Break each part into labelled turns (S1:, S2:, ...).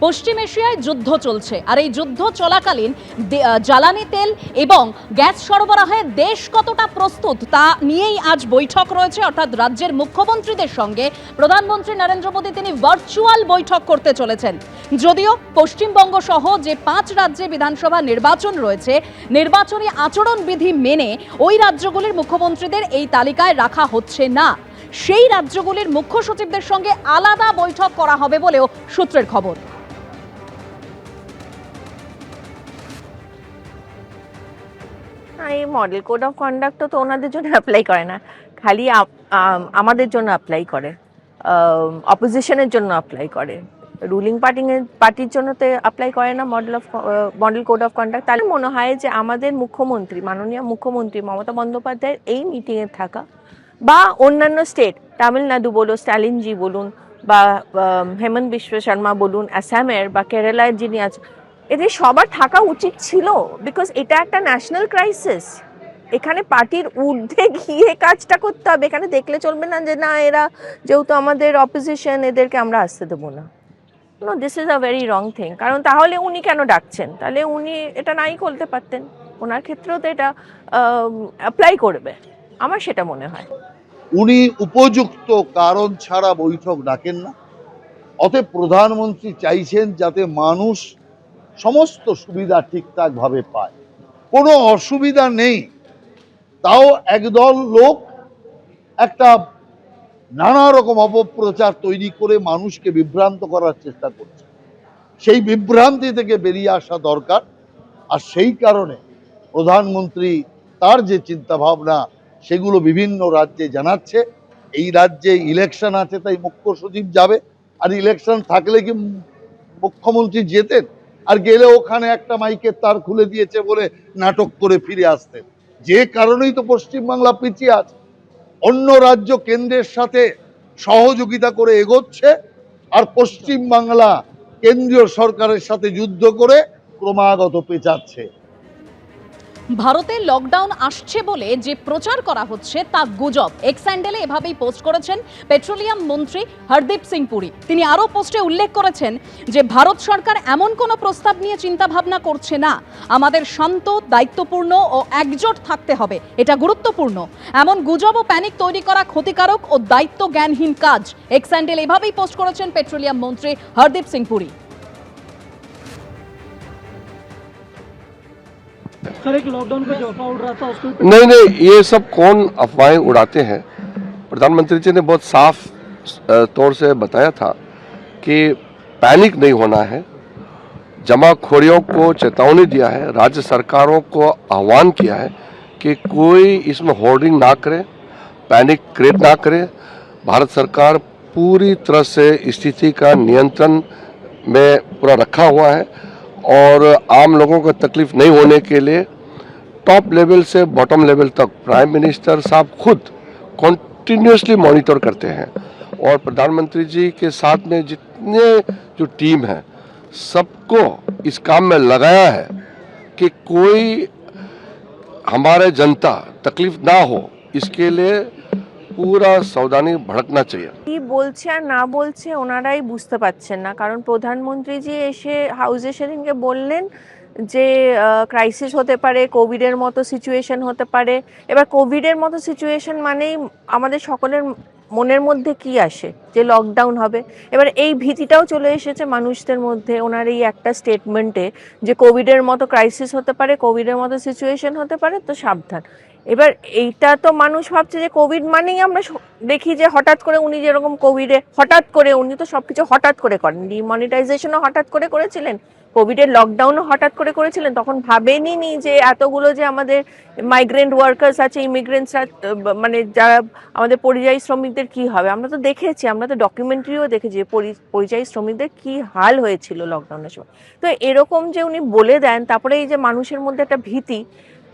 S1: পশ্চিম এশিয়ায় যুদ্ধ চলছে আর এই যুদ্ধ চলাকালীন জ্বালানি তেল এবং গ্যাস সরবরাহে দেশ কতটা প্রস্তুত তা নিয়েই আজ বৈঠক রয়েছে। অর্থাৎ রাজ্যের মুখ্যমন্ত্রীদের সঙ্গে প্রধানমন্ত্রী নরেন্দ্র মোদী তিনি ভার্চুয়াল বৈঠক করতে চলেছেন। যদিও পশ্চিমবঙ্গ সহ যে 5 রাজ্যে বিধানসভা নির্বাচন রয়েছে, নির্বাচনী আচরণবিধি মেনে ওই রাজ্যগুলির মুখ্যমন্ত্রীদের এই তালিকায় রাখা হচ্ছে না। সেই রাজ্যগুলির মুখ্য সচিবদের সঙ্গে আলাদা বৈঠক করা হবে বলেও সূত্রের খবর।
S2: এই মডেল কোড অফ কন্ডাক্ট তো ওনাদের জন্য অ্যাপ্লাই করে না, খালি আমাদের জন্য অ্যাপ্লাই করে, অপোজিশনের জন্য অ্যাপ্লাই করে, রুলিং পার্টির জন্য তো অ্যাপ্লাই করে না মডেল কোড অফ কন্ডাক্ট। তাহলে মনে হয় যে আমাদের মুখ্যমন্ত্রী, মাননীয় মুখ্যমন্ত্রী মমতা বন্দ্যোপাধ্যায়ের এই মিটিংয়ে থাকা বা অন্যান্য স্টেট, তামিলনাড়ু বলো, স্ট্যালিনজি বলুন বা হেমন্ত বিশ্ব শর্মা বলুন, আসামের বা কেরালার যিনি আছে, এদের সবার থাকা উচিত ছিল। বিকজ এটা একটা ন্যাশনাল ক্রাইসিস। এখানে পার্টির ঊর্ধ্বে গিয়ে কাজটা করতে হবে। এখানে দেখলে চলবে না যে না এরা যেহেতু আমাদের অপোজিশন, এদেরকে আমরা আসতে দেবো না। No, this is a very wrong thing. কারণ তাহলে উনি কেন ডাকছেন? তাহলে উনি এটা নাই করতে পারতেন। ওনার ক্ষেত্রেও তো এটা অ্যাপ্লাই করবে, আমার সেটা মনে হয়।
S3: উনি উপযুক্ত কারণ ছাড়া বৈঠক ডাকেন না। অতএব প্রধানমন্ত্রী চাইছেন যাতে মানুষ সমস্ত সুবিধা ঠিকঠাক ভাবে পায়, কোনো অসুবিধা নেই। তাও একদল লোক একটা নানা রকম অপপ্রচার তৈরি করে মানুষকে বিভ্রান্ত করার চেষ্টা করছে। সেই বিভ্রান্তি থেকে বেরিয়ে আসা দরকার। আর সেই কারণে প্রধানমন্ত্রী তার যে চিন্তা ভাবনা সেগুলো বিভিন্ন রাজ্যে জানাচ্ছে। এই রাজ্যে ইলেকশন আছে তাই মুখ্য সচিব যাবে, আর ইলেকশন থাকলে কি মুখ্যমন্ত্রী যেতেন? আর গেলে ওখানে একটা মাইকের তার খুলে দিয়েছে বলে নাটক করে ফিরে আসতেন। যে কারণেই তো পশ্চিমবাংলা পিছিয়ে আছে। অন্য রাজ্য কেন্দ্রের সাথে সহযোগিতা করে এগোচ্ছে, আর পশ্চিমবাংলা কেন্দ্রীয় সরকারের সাথে যুদ্ধ করে ক্রমাগত পেঁচাচ্ছে।
S1: ভারতে লকডাউন আসছে বলে যে প্রচার করা হচ্ছে তা গুজব। এক্স হ্যান্ডেলে এভাবেই পোস্ট করেছেন পেট্রোলিয়াম মন্ত্রী হরদীপ সিং পুরী। তিনি আরও পোস্টে উল্লেখ করেছেন যে ভারত সরকার এমন কোনো প্রস্তাব নিয়ে চিন্তা ভাবনা করছে না। আমাদের শান্ত, দায়িত্বপূর্ণ ও একজোট থাকতে হবে, এটা গুরুত্বপূর্ণ। এমন গুজব ও প্যানিক তৈরি করা ক্ষতিকারক ও দায়িত্ব জ্ঞানহীন কাজ। এক্স হ্যান্ডেল এভাবেই পোস্ট করেছেন পেট্রোলিয়াম মন্ত্রী হরদীপ সিং পুরী।
S4: सर, एक लॉकडाउन का जो अफवाह उड़ रहा था उसको
S5: नहीं, ये सब कौन अफवाहें उड़ाते हैं। प्रधानमंत्री जी ने बहुत साफ तौर से बताया था कि पैनिक नहीं होना है। जमाखोरियों को चेतावनी दिया है, राज्य सरकारों को आह्वान किया है कि कोई इसमें होर्डिंग ना करे, पैनिक क्रिएट ना करे। भारत सरकार पूरी तरह से स्थिति का नियंत्रण में पूरा रखा हुआ है और आम लोगों को तकलीफ नहीं होने के लिए टॉप लेवल से बॉटम लेवल तक प्राइम मिनिस्टर साहब खुद कंटिन्यूसली मॉनिटर करते हैं। और प्रधानमंत्री जी के साथ में जितने जो टीम है सबको इस काम में लगाया है कि कोई हमारे जनता तकलीफ ना हो, इसके लिए পুরা সাবধানী ভড়কনা চাই।
S2: কি বলছে আর না বলছে ওনারাই বুঝতে পারছেন না। কারণ প্রধানমন্ত্রী এসে হাউসে সেদিনকে বললেন যে ক্রাইসিস হতে পারে, কোভিডের মতো সিচুয়েশন হতে পারে। এবার কোভিডের মতো সিচুয়েশন মানেই আমাদের সকলের মনের মধ্যে কি আসে যে লকডাউন হবে। এবার এই ভীতিটাও চলে এসেছে মানুষদের মধ্যে ওনার এই একটা স্টেটমেন্টে যে কোভিডের মতো ক্রাইসিস হতে পারে, কোভিডের মতো সিচুয়েশন হতে পারে, তো সাবধান। এবার এইটা তো মানুষ ভাবছে যে কোভিড মানেই আমরা দেখি যে হঠাৎ করে উনি যেরকম কোভিডে হঠাৎ করে উনি তো সবকিছু হঠাৎ করে করেন। ডিমনিটাইজেশনও হঠাৎ করে করেছিলেন, কোভিডের লকডাউনও হঠাৎ করে করেছিলেন। তখন ভাবেনি যে এতগুলো যে আমাদের মাইগ্রেন্ট ওয়ার্কার্স আছে, ইমিগ্রেন্টসরা, মানে যারা আমাদের পরিযায়ী শ্রমিকদের কি হবে। আমরা তো দেখেছি, আমরা তো ডকুমেন্টারিও দেখেছি পরিযায়ী শ্রমিকদের কি হাল হয়েছিল লকডাউনের সময়। তো এরকম যে উনি বলে দেন, তারপরে এই যে মানুষের মধ্যে একটা ভীতি,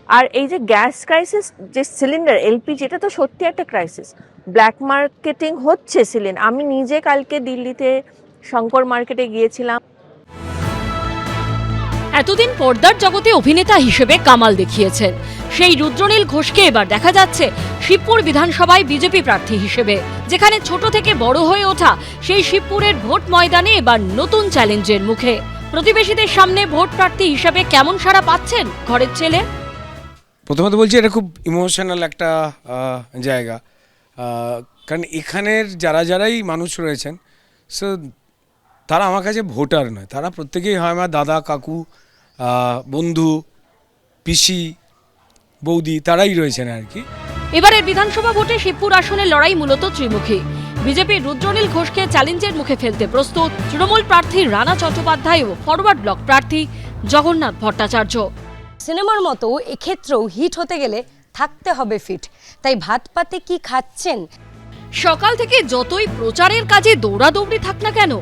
S2: আর এই যে গ্যাস ক্রাইসিস, যে সিলিন্ডার এলপিজি, এটা তো সত্যি একটা ক্রাইসিস। ব্ল্যাক মার্কেটিং হচ্ছে সিলিন্ডার। আমি নিজে কালকে দিল্লিতে শঙ্কর মার্কেটে গিয়েছিলাম।
S1: এতদিন পর্দার জগতে অভিনেতা হিসেবে কামাল দেখিয়েছেন, সেই রুদ্রনীল ঘোষকে এবার দেখা যাচ্ছে শিবপুর বিধানসভায় বিজেপি প্রার্থী হিসেবে। যেখানে ছোট থেকে বড় হয়ে ওঠা সেই শিবপুরের ভোট ময়দানে এবার নতুন চ্যালেঞ্জের মুখে। প্রতিবেশীদের সামনে ভোট প্রার্থী হিসেবে কেমন সাড়া পাচ্ছেন ঘরের ছেলে?
S6: প্রথমত বলছি এটা খুব ইমোশনাল একটা জায়গা, কারণ এখানের যারাই মানুষ রয়েছেন সো তারা আমার কাছে ভোটার নয়, তারা প্রত্যেকেই হয় আমার দাদা, কাকু, বন্ধু, পিসি, বৌদি, তারাই রয়েছেন আর কি।
S1: এবারের বিধানসভা ভোটে শিবপুর আসনের লড়াই মূলত ত্রিমুখী। বিজেপির রুদ্রনীল ঘোষকে চ্যালেঞ্জের মুখে ফেলতে প্রস্তুত তৃণমূল প্রার্থী রানা চট্টোপাধ্যায় ও ফরওয়ার্ড ব্লক প্রার্থী জগন্নাথ ভট্টাচার্য।
S7: সিনেমার মতো এক্ষেত্রেও হিট হতে গেলে থাকতে হবে ফিট। তাই ভাত পাতে কি খাচ্ছেন?
S1: সকাল থেকে যতই প্রচারের কাজে দৌড়াদৌড়ি থাক না কেন,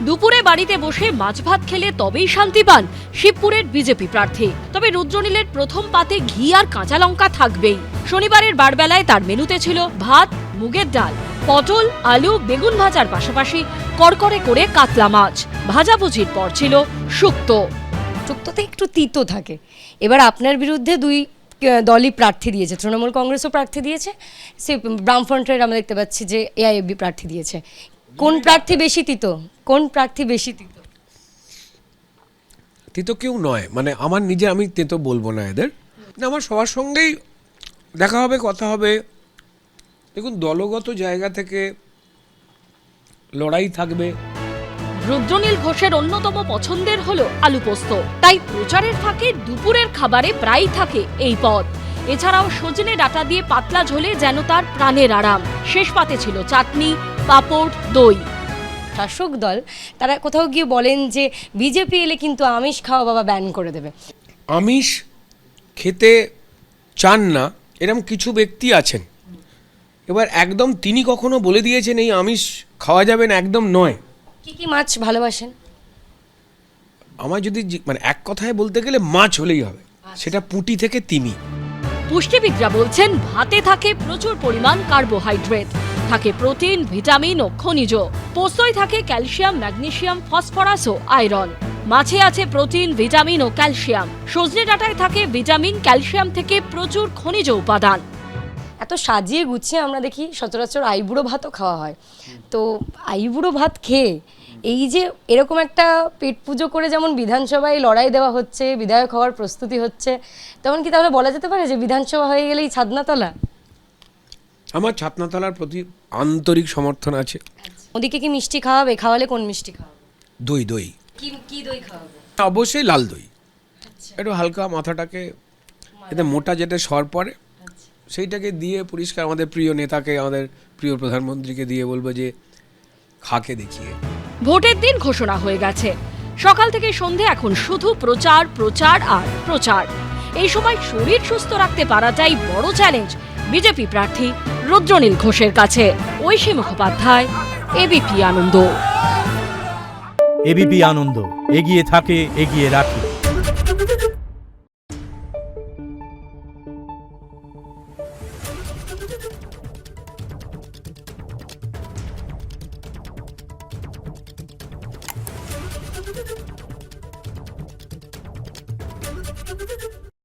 S1: দুপুরে বাড়িতে বসে মাছ ভাত খেলে তবেই শান্তি পান শিবপুরের বিজেপি প্রার্থী। তবে রুদ্রনীলের প্রথম পাতে ঘি আর কাঁচা লঙ্কা থাকবেই। শনিবারের বারবেলায় তার মেনুতে ছিল ভাত, মুগের ডাল, পটল, আলু, বেগুন ভাজার পাশাপাশি কড়কড়ে করে কাতলা মাছ। ভাজাভুজির পর ছিল শুক্তো।
S7: শুক্তোতে একটু তিতো থাকে। এবার আপনার বিরুদ্ধে দুই দলই প্রার্থী দিয়েছে, তৃণমূল কংগ্রেসও প্রার্থী দিয়েছে, সে বামফ্রন্টের আমরা দেখতে পাচ্ছি যে এআইএবি প্রার্থী দিয়েছে। কোন প্রার্থী বেশি তিতো? কোন প্রার্থী বেশি তিতো?
S6: তেতো কেউ নয়, মানে আমার নিজে, আমি তেতো বলবো না এদের, আমার সবার সঙ্গেই দেখা হবে, কথা হবে। দেখুন, দলগত জায়গা থেকে লড়াই থাকবে।
S1: রুদ্রনীল ঘোষের অন্যতম পছন্দের হলো আলু পোস্ত, তাই প্রচারের ফাঁকে দুপুরের খাবারে প্রায়ই থাকে এই পদ। এছাড়াও সজনে ডাঁটা দিয়ে পাতলা ঝোলে যেন তার প্রাণের আরাম। শেষ পাতে ছিল চাটনি, পাঁপড়, দই।
S7: শাসক দল তারা কোথাও গিয়ে বলেন যে বিজেপি এলে কিন্তু আমিষ খাওয়া বাবা ব্যান করে দেবে।
S6: আমিষ খেতে চান না এরকম কিছু ব্যক্তি আছেন। এবার একদম তিনি কখনো বলে দিয়েছেন এই আমিষ খাওয়া যাবে না, একদম নয়।
S7: কি কি মাছ ভালোবাসেন?
S6: আমার যদি মানে এক কথায় বলতে গেলে মাছ হলেই হবে, সেটা পুঁটি থেকে তিমি।
S1: পুষ্টিবিদরা বলছেন ভাতে থাকে প্রচুর পরিমাণ কার্বোহাইড্রেট, থাকে প্রোটিন, ভিটামিন ও খনিজ। পোস্তয় থাকে ক্যালসিয়াম, ম্যাগনেসিয়াম, ফসফরাস ও আয়রন। মাছে আছে প্রোটিন, ভিটামিন ও ক্যালসিয়াম। সজনে ডাঁটায় থাকে ভিটামিন, ক্যালসিয়াম থেকে প্রচুর খনিজ উপাদান।
S7: এত সাজিয়ে গুছিয়ে আমরা দেখি সচরাচর আইবুড়ো ভাতও খাওয়া হয়। তো আইবুড়ো ভাত খেয়ে এই যে এরকম একটা পেট পুজো করে যেমন বিধানসভায় লড়াই দেওয়া হচ্ছে, বিধায়ক হওয়ার প্রস্তুতি হচ্ছে, তেমন কি তাহলে বলা যেতে পারে যে বিধানসভা হয়ে গেলেই ছাদনাতলা?
S6: আমার ছাদনাতলার প্রতি আন্তরিক সমর্থন আছে।
S7: ওদিকে কি মিষ্টি খাওয়াবে? খাওয়ালে কোন মিষ্টি খাওয়াবে?
S6: দই। দই
S7: কি দই খাওয়াবে?
S6: অবশ্যই লাল দই। একটু হালকা মাথাটাকে এতে মোটা যেটা সর পড়ে সেইটাকে দিয়ে পরিষ্কার, আমাদের প্রিয় নেতাকে, আমাদের প্রিয় প্রধানমন্ত্রীকে দিয়ে বলবো যে খাকে দেখিয়ে।
S1: ভোটের দিন ঘোষণা হয়ে গেছে। সকাল থেকে সন্ধে এখন শুধু প্রচার, প্রচার আর প্রচার। এই সময় শরীর সুস্থ রাখতে পারাটাই বড় চ্যালেঞ্জ বিজেপি প্রার্থী রুদ্রনীল ঘোষের কাছে। ঐশী মুখোপাধ্যায়, এবিপি আনন্দ।
S8: এবিপি আনন্দ, এগিয়ে থাকে, এগিয়ে রাখে।